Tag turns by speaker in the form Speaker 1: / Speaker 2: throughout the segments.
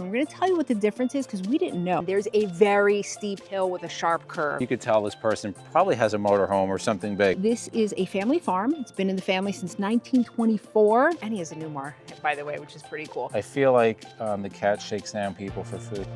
Speaker 1: I'm going to tell you what the difference is because we didn't know. There's a very steep hill with a sharp curve.
Speaker 2: You could tell this person probably has a motorhome or something big.
Speaker 1: This is a family farm. It's been in the family since 1924. And he has a Newmar, by the way, which is pretty cool.
Speaker 2: I feel like the cat shakes down people for food.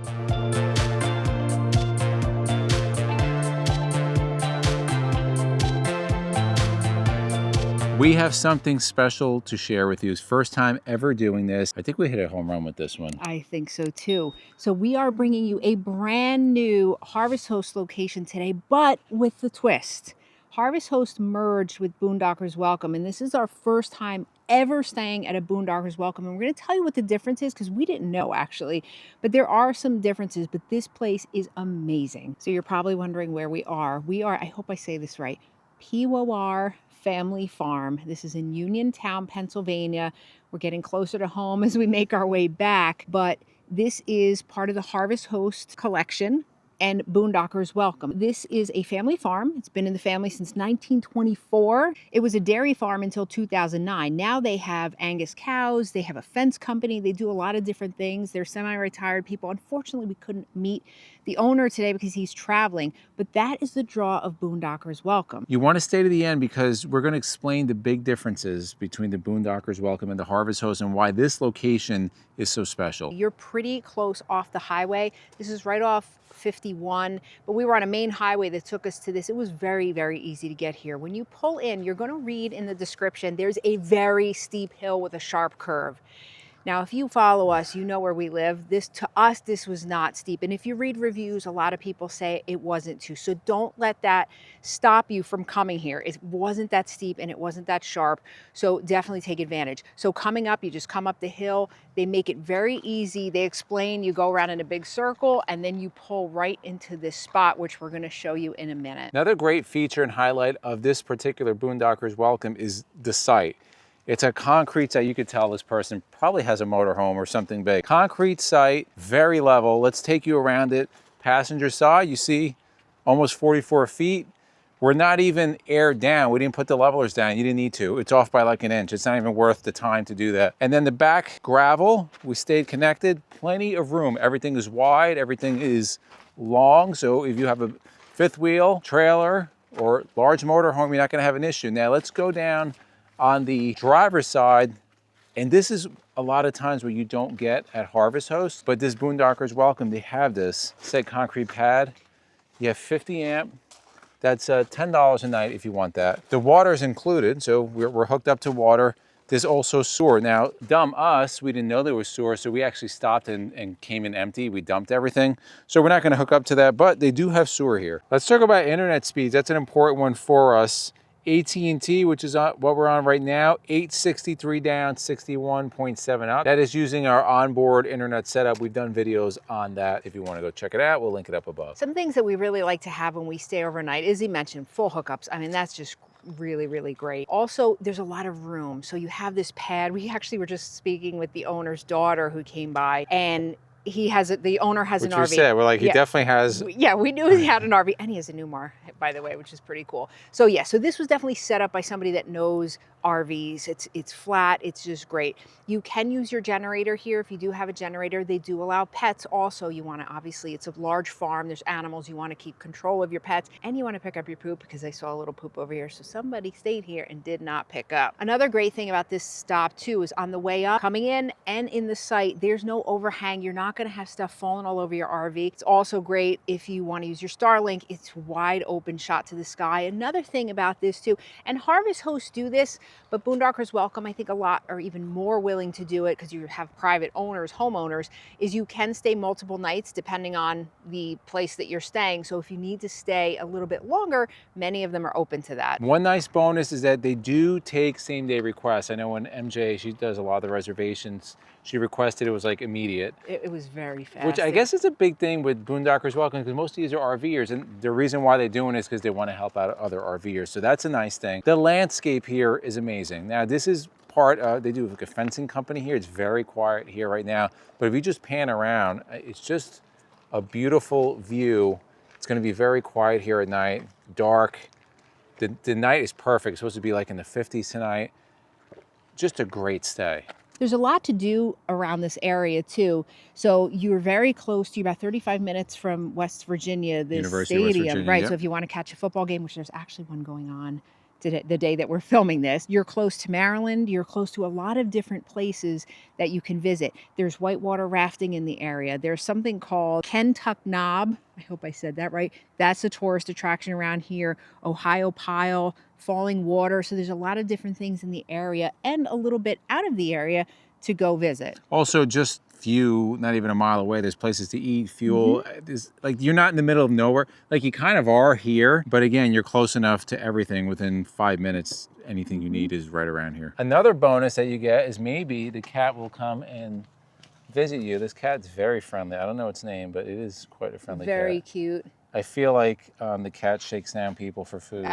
Speaker 2: We have something special to share with you. It's first time ever doing this. I think we hit a home run with this one.
Speaker 1: I think so too. So we are bringing you a brand new Harvest Host location today, but with the twist. Harvest Host merged with Boondockers Welcome, and this is our first time ever staying at a Boondockers Welcome. And we're going to tell you what the difference is because we didn't know actually, but there are some differences, but this place is amazing. So you're probably wondering where we are. We are, I hope I say this right, POR Family Farm. This is in Uniontown, Pennsylvania. We're getting closer to home as we make our way back, but this is part of the Harvest Host collection and Boondockers Welcome. This is a family farm. It's been in the family since 1924. It was a dairy farm until 2009. Now they have Angus cows. They have a fence company. They do a lot of different things. They're semi-retired people. Unfortunately, we couldn't meet the owner today because he's traveling, but that is the draw of Boondockers Welcome.
Speaker 2: You want to stay to the end because we're going to explain the big differences between the Boondockers Welcome and the Harvest Host and why this location is so special.
Speaker 1: You're pretty close off the highway. This is right off 51, but we were on a main highway that took us to this. It was very, very easy to get here. When you pull in, you're going to read in the description, there's a very steep hill with a sharp curve. Now, if you follow us, you know where we live. To us, this was not steep. And if you read reviews, a lot of people say it wasn't too. So don't let that stop you from coming here. It wasn't that steep and it wasn't that sharp. So definitely take advantage. So coming up, you just come up the hill. They make it very easy. They explain you go around in a big circle and then you pull right into this spot, which we're going to show you in a minute.
Speaker 2: Another great feature and highlight of this particular Boondockers Welcome is the site. It's a concrete site. You could tell this person probably has a motorhome or something big. Concrete site, very level. Let's take you around it. Passenger side, you see almost 44 feet. We're not even aired down. We didn't put the levelers down. You didn't need to. It's off by like an inch. It's not even worth the time to do that. And then the back gravel, we stayed connected. Plenty of room. Everything is wide. Everything is long. So if you have a fifth wheel, trailer, or large motorhome, you're not going to have an issue. Now let's go down on the driver's side, and this is a lot of times what you don't get at Harvest Host, but this Boondockers Welcome, they have this, said concrete pad. You have 50 amp, that's $10 a night if you want that. The water is included, so we're hooked up to water. There's also sewer. Now, dumb us, we didn't know there was sewer, so we actually stopped and came in empty. We dumped everything. So we're not gonna hook up to that, but they do have sewer here. Let's talk about internet speeds. That's an important one for us. AT&T, which is what we're on right now, 863 down, 61.7 up. That is using our onboard internet setup. We've done videos on that. If you want to go check it out, we'll link it up above.
Speaker 1: Some things that we really like to have when we stay overnight, Izzy mentioned full hookups. I mean, that's just really, really great. Also, there's a lot of room. So you have this pad. We actually were just speaking with the owner's daughter who came by, and the owner has an RV.
Speaker 2: Which we said, we're like, he definitely has.
Speaker 1: Yeah, we knew he had an RV, and he has a Newmar, by the way, which is pretty cool. So yeah, so this was definitely set up by somebody that knows RVs. It's flat, it's just great. You can use your generator here if you do have a generator. They do allow pets also. You want to, obviously, it's a large farm, there's animals, you want to keep control of your pets, and you want to pick up your poop because I saw a little poop over here. So somebody stayed here and did not pick up. Another great thing about this stop too is on the way up, coming in and in the site, there's no overhang. You're not going to have stuff falling all over your RV. It's also great if you want to use your Starlink. It's wide open shot to the sky. Another thing about this too, and Harvest Hosts do this, but Boondockers Welcome, I think a lot are even more willing to do it because you have private owners, homeowners, is you can stay multiple nights depending on the place that you're staying. So if you need to stay a little bit longer, many of them are open to that.
Speaker 2: One nice bonus is that they do take same day requests. I know when MJ, she does a lot of the reservations, she requested it was like immediate.
Speaker 1: It was very fast.
Speaker 2: Which I guess is a big thing with Boondockers Welcome because most of these are RVers, and the reason why they're doing it is because they want to help out other RVers. So that's a nice thing. The landscape here is amazing. Now this is they do like a fencing company here. It's very quiet here right now. But if you just pan around, it's just a beautiful view. It's going to be very quiet here at night, dark. The night is perfect. It's supposed to be like in the 50s tonight. Just a great stay.
Speaker 1: There's a lot to do around this area too. So you're very close to, about 35 minutes from West Virginia, the
Speaker 2: University of West
Speaker 1: stadium,
Speaker 2: Virginia,
Speaker 1: right?
Speaker 2: yep.
Speaker 1: So if you want to catch a football game, which there's actually one going on today, the day that we're filming this, you're close to Maryland. You're close to a lot of different places that you can visit. There's whitewater rafting in the area. There's something called Kentuck Knob. I hope I said that right. That's a tourist attraction around here. Ohio Pile, falling water. So there's a lot of different things in the area and a little bit out of the area to go visit.
Speaker 2: Also, just few, not even a mile away, there's places to eat, fuel. Like, you're not in the middle of nowhere. Like, you kind of are here, but again, you're close enough to everything. Within 5 minutes, anything you need is right around here. Another bonus that you get is maybe the cat will come and visit you. This cat's very friendly. I don't know its name, but it is quite a friendly cat.
Speaker 1: Very cute.
Speaker 2: I feel like the cat shakes down people for food.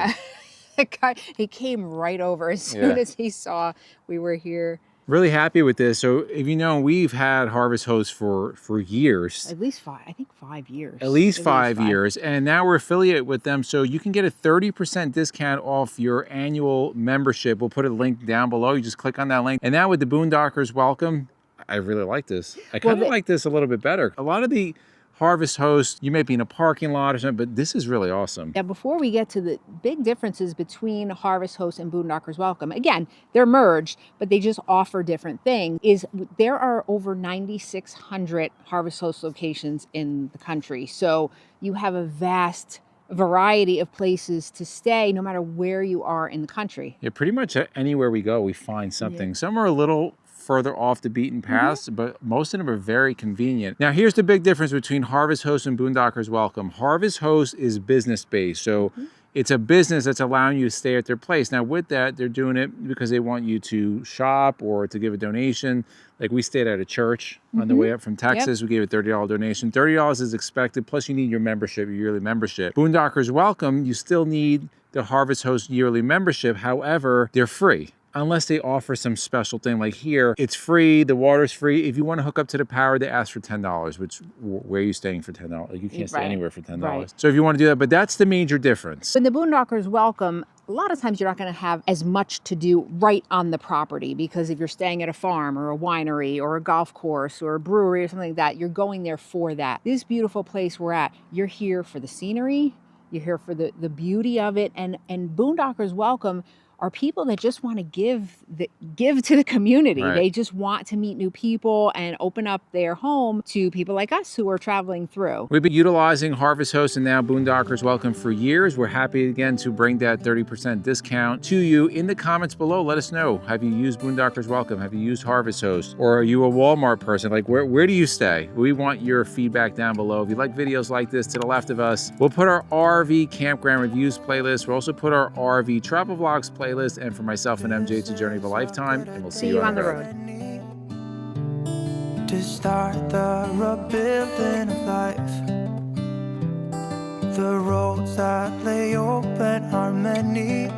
Speaker 1: He came right over as soon as he saw we were here.
Speaker 2: Really happy with this. So if you know, we've had Harvest Host for years.
Speaker 1: At least 5, I think 5 years.
Speaker 2: At least 5 years. And now we're affiliated with them. So you can get a 30% discount off your annual membership. We'll put a link down below. You just click on that link. And now with the Boondockers Welcome, I really like this. I kind of like this a little bit better. A lot of the Harvest Host, you may be in a parking lot or something, but this is really awesome.
Speaker 1: Now, before we get to the big differences between Harvest Host and Boondockers Welcome, again, they're merged, but they just offer different things, is there are over 9,600 Harvest Host locations in the country. So you have a vast variety of places to stay no matter where you are in the country.
Speaker 2: Yeah, pretty much anywhere we go, we find something. Some are a little further off the beaten path, but most of them are very convenient. Now, here's the big difference between Harvest Host and Boondockers Welcome. Harvest Host is business-based, so it's a business that's allowing you to stay at their place. Now, with that, they're doing it because they want you to shop or to give a donation. Like, we stayed at a church on the way up from Texas. We gave a $30 donation. $30 is expected, plus you need your membership, your yearly membership. Boondockers Welcome, you still need the Harvest Host yearly membership. However, they're free. Unless they offer some special thing, like here, it's free, the water's free. If you want to hook up to the power, they ask for $10, which, where are you staying for $10? Like, you can't stay anywhere for $10. So if you want to do that, but that's the major difference.
Speaker 1: In the Boondockers Welcome, a lot of times you're not going to have as much to do right on the property, because if you're staying at a farm or a winery or a golf course or a brewery or something like that, you're going there for that. This beautiful place we're at, you're here for the scenery, you're here for the beauty of it, and Boondockers Welcome are people that just want to give to the community. They just want to meet new people and open up their home to people like us who are traveling through.
Speaker 2: We've been utilizing Harvest Host and now Boondockers Welcome for years. We're happy again to bring that 30% discount to you. In the comments below, let us know. Have you used Boondockers Welcome? Have you used Harvest Host? Or are you a Walmart person? Like, where do you stay? We want your feedback down below. If you like videos like this, to the left of us, we'll put our RV Campground Reviews playlist. We'll also put our RV Travel Vlogs playlist. And for myself and MJ, it's a journey of a lifetime, and we'll see you on the road. To start the rebuilding of life, the roads that lay open are many.